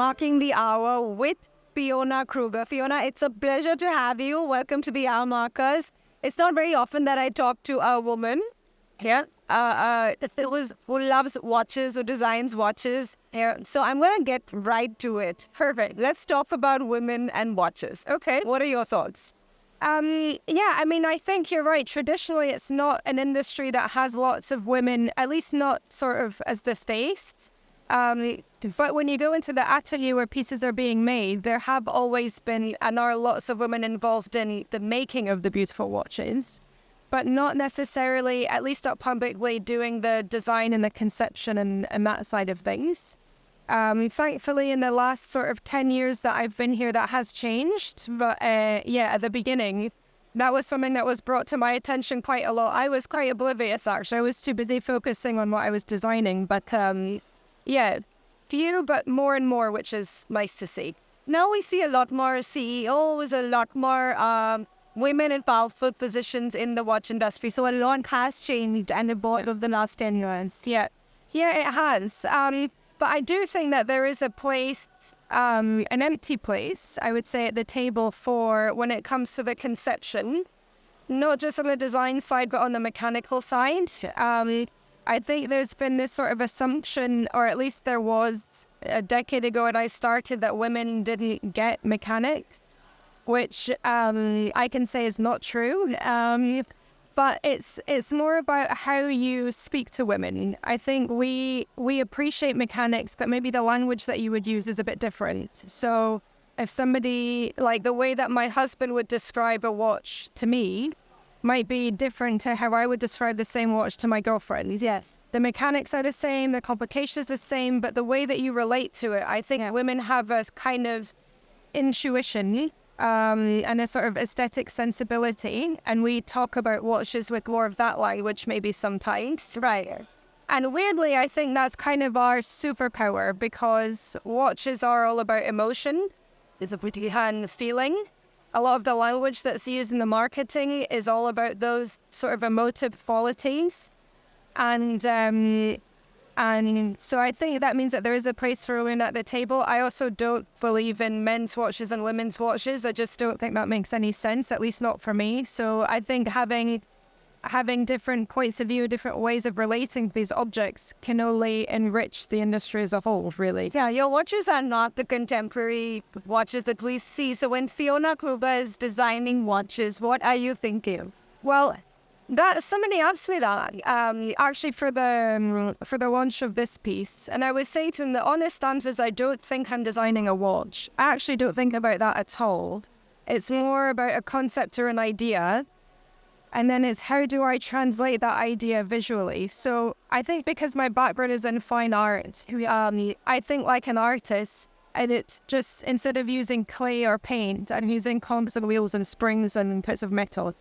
Marking the Hour with Fiona Kruger. Fiona, it's a pleasure to have you. Welcome to the Hour Markers. It's not very often that I talk to a woman here who loves watches, who designs watches here. So I'm going to get right to it. Perfect. Let's talk about women and watches. Okay. What are your thoughts? I think you're right. Traditionally, it's not an industry that has lots of women, at least not sort of as the face. But when you go into the atelier where pieces are being made, there have always been and are lots of women involved in the making of the beautiful watches, but not necessarily, at least not publicly, doing the design and the conception and that side of things. Thankfully, in the last sort of 10 years that I've been here, that has changed. But at the beginning, that was something that was brought to my attention quite a lot. I was quite oblivious, actually. I was too busy focusing on what I was designing. But few, but more and more, which is nice to see. Now we see a lot more CEOs, a lot more women in powerful positions in the watch industry. So a lot has changed and evolved over the last 10 years. Yeah, it has. But I do think that there is a place, an empty place, I would say, at the table for when it comes to the conception, not just on the design side, but on the mechanical side. I think there's been this sort of assumption, or at least there was a decade ago when I started, that women didn't get mechanics, which I can say is not true. But it's more about how you speak to women. I think we appreciate mechanics, but maybe the language that you would use is a bit different. So if somebody, like the way that my husband would describe a watch to me might be different to how I would describe the same watch to my girlfriend. Yes. The mechanics are the same, the complications are the same, but the way that you relate to it, I think women have a kind of intuition and a sort of aesthetic sensibility, and we talk about watches with more of that language maybe sometimes. Right. And weirdly, I think that's kind of our superpower, because watches are all about emotion. It's a pretty hand feeling. A lot of the language that's used in the marketing is all about those sort of emotive qualities. And so I think that means that there is a place for women at the table. I also don't believe in men's watches and women's watches. I just don't think that makes any sense, at least not for me. So I think having different points of view, different ways of relating to these objects can only enrich the industry as a whole, really. Yeah, your watches are not the contemporary watches that we see. So when Fiona Kruger is designing watches, what are you thinking? Well, somebody asked me that actually for the launch of this piece, and I would say to them, the honest answer is I don't think I'm designing a watch. I actually don't think about that at all. It's more about a concept or an idea. And then it's how do I translate that idea visually? So I think because my background is in fine art, I think like an artist, and it just, instead of using clay or paint, I'm using cogs and wheels and springs and bits of metal.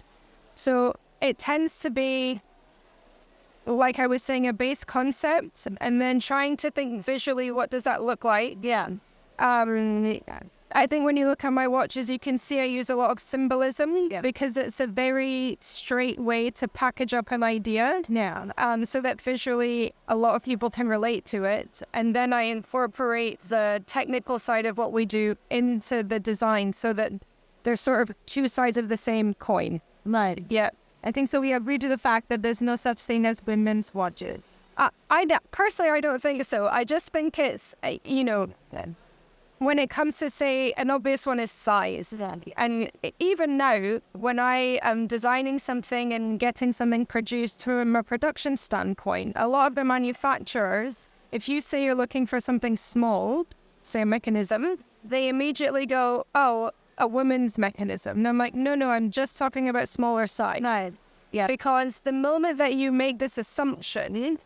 So it tends to be, like I was saying, a base concept, and then trying to think visually, what does that look like? Yeah. I think when you look at my watches, you can see I use a lot of symbolism, because it's a very straight way to package up an idea. Yeah. So that visually a lot of people can relate to it. And then I incorporate the technical side of what we do into the design so that there's sort of two sides of the same coin. Right. Yeah. I think so. We agree to the fact that there's no such thing as women's watches. Personally, I don't think so. I just think it's, when it comes to, say, an obvious one is size. Exactly. And even now, when I am designing something and getting something produced from a production standpoint, a lot of the manufacturers, if you say you're looking for something small, say a mechanism, they immediately go, oh, a woman's mechanism. And I'm like, no, I'm just talking about smaller size. Right. Yeah. Because the moment that you make this assumption,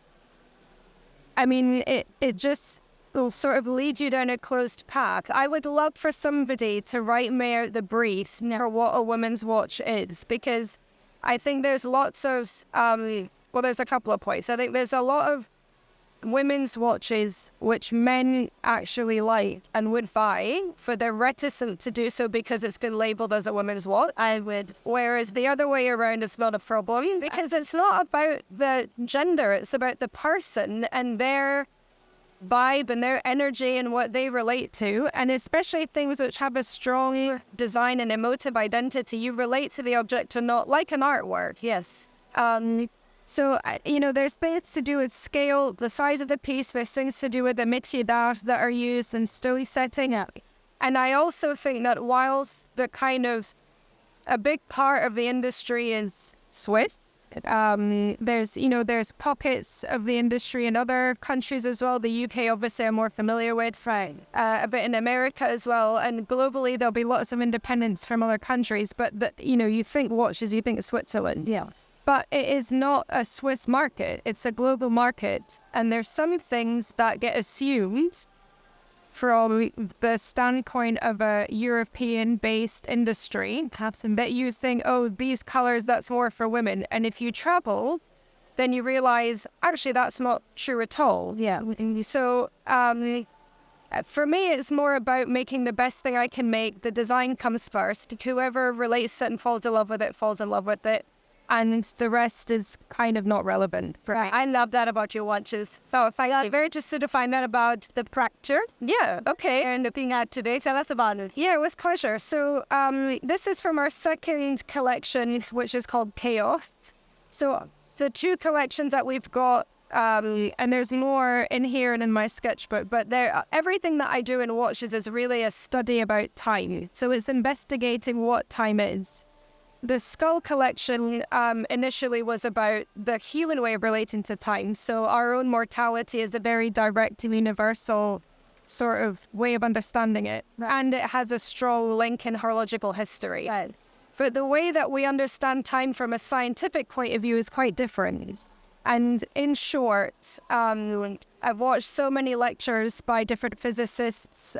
it just will sort of lead you down a closed path. I would love for somebody to write me out the brief for what a woman's watch is, because I think there's lots of, there's a couple of points. I think there's a lot of women's watches which men actually like and would buy, but they're reticent to do so because it's been labeled as a women's watch. Whereas the other way around is not a problem, because it's not about the gender, it's about the person and their vibe and their energy and what they relate to, and especially things which have a strong design and emotive identity. You relate to the object or not, like an artwork. Yes. So, there's things to do with scale, the size of the piece. There's things to do with the métier d'art that are used in story setting. And I also think that whilst the kind of a big part of the industry is Swiss, there's pockets of the industry in other countries as well. The UK, obviously, I'm more familiar with, Right. a bit in America as well. And globally, there'll be lots of independents from other countries. But, you think watches, you think Switzerland. Yes. But it is not a Swiss market. It's a global market. And there's some things that get assumed from the standpoint of a European-based industry, that you think, oh, these colors, that's more for women. And if you travel, then you realize, actually, that's not true at all. Yeah. So for me, it's more about making the best thing I can make. The design comes first. Whoever relates to it and falls in love with it, falls in love with it. And the rest is kind of not relevant. Right. I love that about your watches. So if I got very interested to find out about the fracture. Yeah, okay. And looking at today, tell us about it. Yeah, with pleasure. So this is from our second collection, which is called Chaos. So the two collections that we've got, and there's more in here and in my sketchbook, but everything that I do in watches is really a study about time. So it's investigating what time is. The Skull collection initially was about the human way of relating to time. So our own mortality is a very direct and universal sort of way of understanding it. Right. And it has a strong link in horological history. Right. But the way that we understand time from a scientific point of view is quite different. And in short, I've watched so many lectures by different physicists,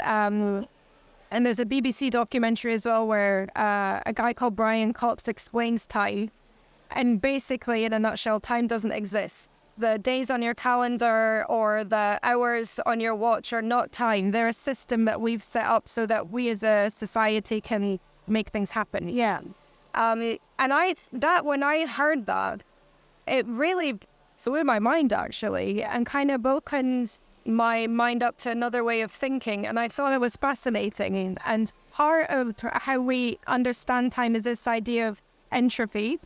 and there's a BBC documentary as well where a guy called Brian Cox explains time. And basically, in a nutshell, time doesn't exist. The days on your calendar or the hours on your watch are not time. They're a system that we've set up so that we as a society can make things happen. Yeah. And when I heard that, it really blew my mind, actually, and kind of opened my mind up to another way of thinking, and I thought it was fascinating. And part of how we understand time is this idea of entropy,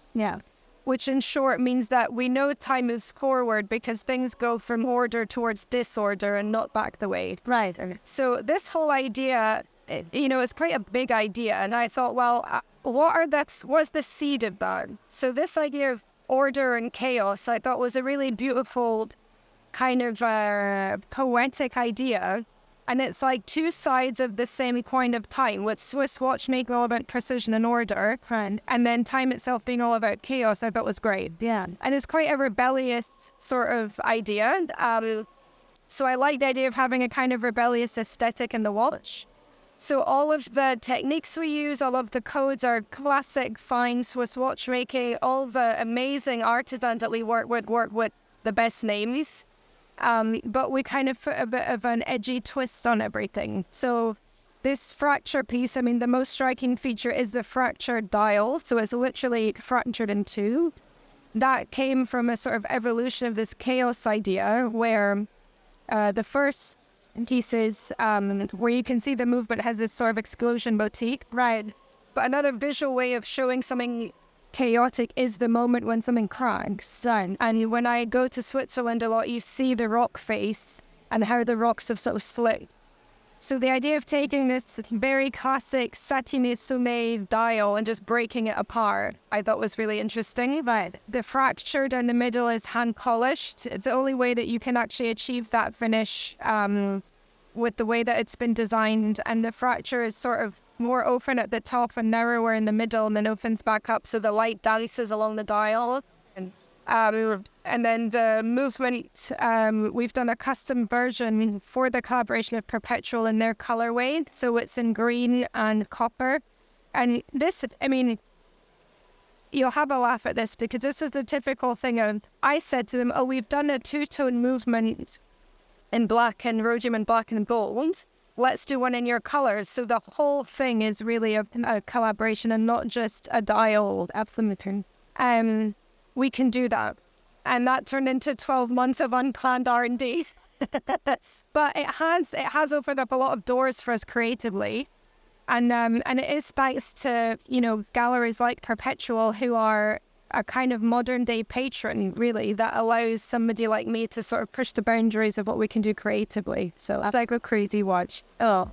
which in short means that we know time moves forward because things go from order towards disorder and not back the way. Right. So this whole idea, it's quite a big idea, and I thought, well, what's the seed of that? So this idea of order and chaos, I thought was a really beautiful kind of poetic idea, and it's like two sides of the same coin of time, with Swiss watchmaking all about precision and order, and then time itself being all about chaos. I thought was great. Yeah. And it's quite a rebellious sort of idea. So I like the idea of having a kind of rebellious aesthetic in the watch. So all of the techniques we use, all of the codes are classic, fine Swiss watchmaking. All the amazing artisans that we work with the best names. But we kind of put a bit of an edgy twist on everything. So this fracture piece, the most striking feature is the fractured dial. So it's literally fractured in two. That came from a sort of evolution of this chaos idea where the first pieces, where you can see the movement has this sort of explosion motif. Right. But another visual way of showing something chaotic is the moment when something cracks. And when I go to Switzerland a lot, you see the rock face and how the rocks have sort of slipped. So the idea of taking this very classic satine sommet dial and just breaking it apart, I thought was really interesting. Right. The fracture down the middle is hand polished. It's the only way that you can actually achieve that finish with the way that it's been designed. And the fracture is sort of more open at the top and narrower in the middle, and then opens back up so the light dances along the dial. And then the movement, we've done a custom version for the collaboration of Perpetual in their colorway. So it's in green and copper. And this, you'll have a laugh at this because this is the typical thing of, I said to them, we've done a two-tone movement in black and rhodium and black and gold. Let's do one in your colors. So the whole thing is really a collaboration and not just a dial. Absolutely. We can do that. And that turned into 12 months of unplanned R&D. But it has opened up a lot of doors for us creatively. And it is thanks to, galleries like Perpetual, who are a kind of modern day patron, really, that allows somebody like me to sort of push the boundaries of what we can do creatively. So it's like a crazy watch. Oh.